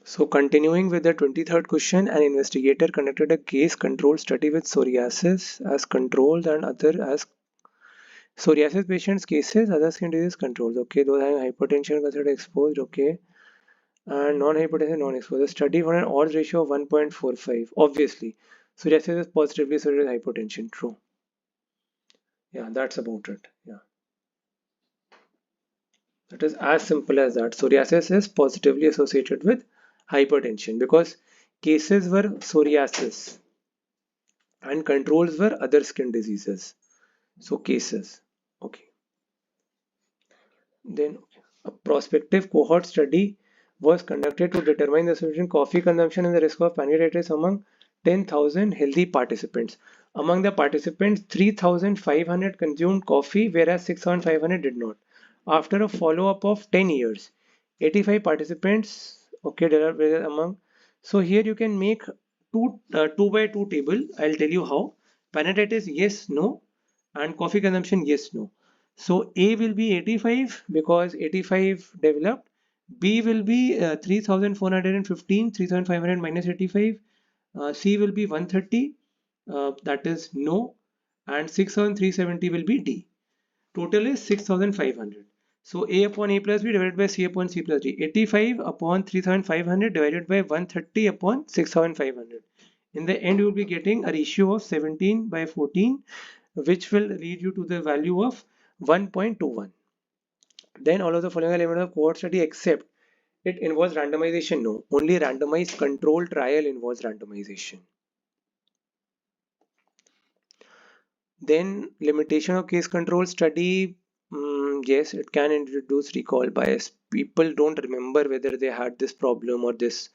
So continuing with the 23rd question, an investigator conducted a case control study with psoriasis as controls and other as psoriasis patients cases, other skin disease controls. Okay, those having hypertension considered exposed. Okay, and non-hypertension non-exposed. The study found an odds ratio of 1.45. Obviously, psoriasis is positively associated with hypertension. True. Yeah, that's about it. Yeah, that is as simple as that. Psoriasis is positively associated with hypertension because cases were psoriasis and controls were other skin diseases. So cases. Okay. Then a prospective cohort study was conducted to determine the association of coffee consumption and the risk of pancreatitis among 10,000 healthy participants. Among the participants, 3,500 consumed coffee, whereas 6,500 did not. After a follow-up of 10 years, 85 participants, okay, there are among. So here you can make two by two table. I'll tell you how. Pancreatitis, yes, no, and coffee consumption, yes, no. So A will be 85 because 85 developed. B will be 3,415, 3,500 minus 85. C will be 130, that is no, and 6,370 will be D. Total is 6,500. So A upon A plus B divided by C upon C plus D. 85 upon 3,500 divided by 130 upon 6,500. In the end, you will be getting a ratio of 17 by 14, which will lead you to the value of 1.21. Then all of the following elements of cohort study except it involves randomization. No, only randomized control trial involves randomization. Then limitation of case control study. Yes, it can introduce recall bias. People don't remember whether they had this problem or this.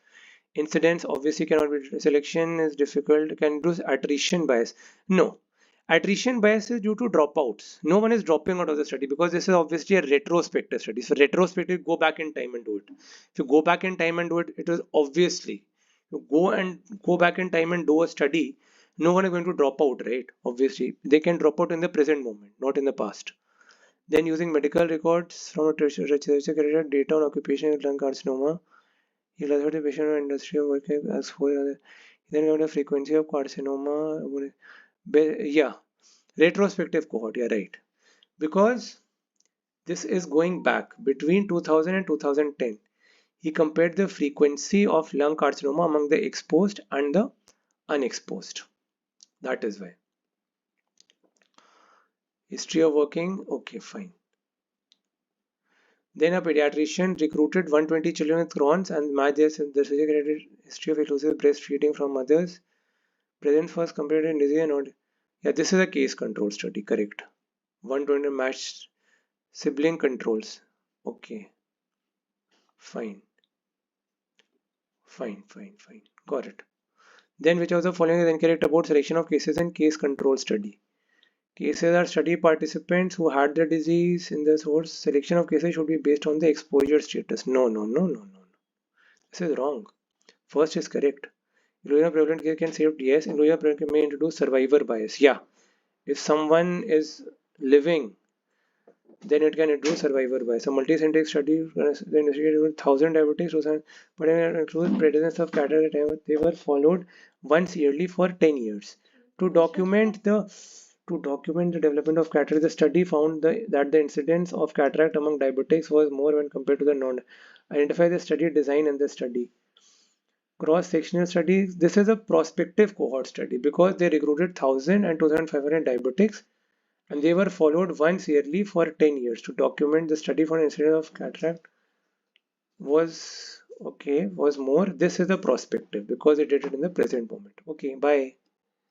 Incidents obviously cannot be. Selection is difficult. Can introduce attrition bias. No, attrition bias is due to dropouts. No one is dropping out of the study because this is obviously a retrospective study. So retrospective, go back in time and do it. If you go back in time and do it, it is obviously you go back in time and do a study. No one is going to drop out, right? Obviously, they can drop out in the present moment, not in the past. Then using medical records from a researcher data on occupation with lung carcinoma. He classified the patient or industry of working as four other. Then got the frequency of carcinoma. Yeah, retrospective cohort. Yeah, right. Because this is going back between 2000 and 2010. He compared the frequency of lung carcinoma among the exposed and the unexposed. That is why. History of working. Okay, fine. Then a pediatrician recruited 120 children with Crohn's and matched their history of exclusive breastfeeding from mothers. Present first compared in disease and not. Yeah, this is a case control study, correct. 120 matched sibling controls. Okay, fine. Fine. Got it. Then which of the following is incorrect about selection of cases and case control study? Cases are study participants who had the disease in the source. Selection of cases should be based on the exposure status. No. This is wrong. First is correct. Inclusion of prevalent case can save. Yes, inclusion of prevalent case may introduce survivor bias. Yeah. If someone is living, then it can introduce survivor bias. A multi-centric study investigated 1,000 diabetics, but it includes presence of cataract. They were followed once yearly for 10 years. To document the development of cataract, the study found that the incidence of cataract among diabetics was more when compared to the non. Identify the study design and the study. Cross-sectional study. This is a prospective cohort study because they recruited 1,000 and 2,500 diabetics and they were followed once yearly for 10 years. To document the study for incidence of cataract was more. This is a prospective because it did it in the present moment. Okay, bye.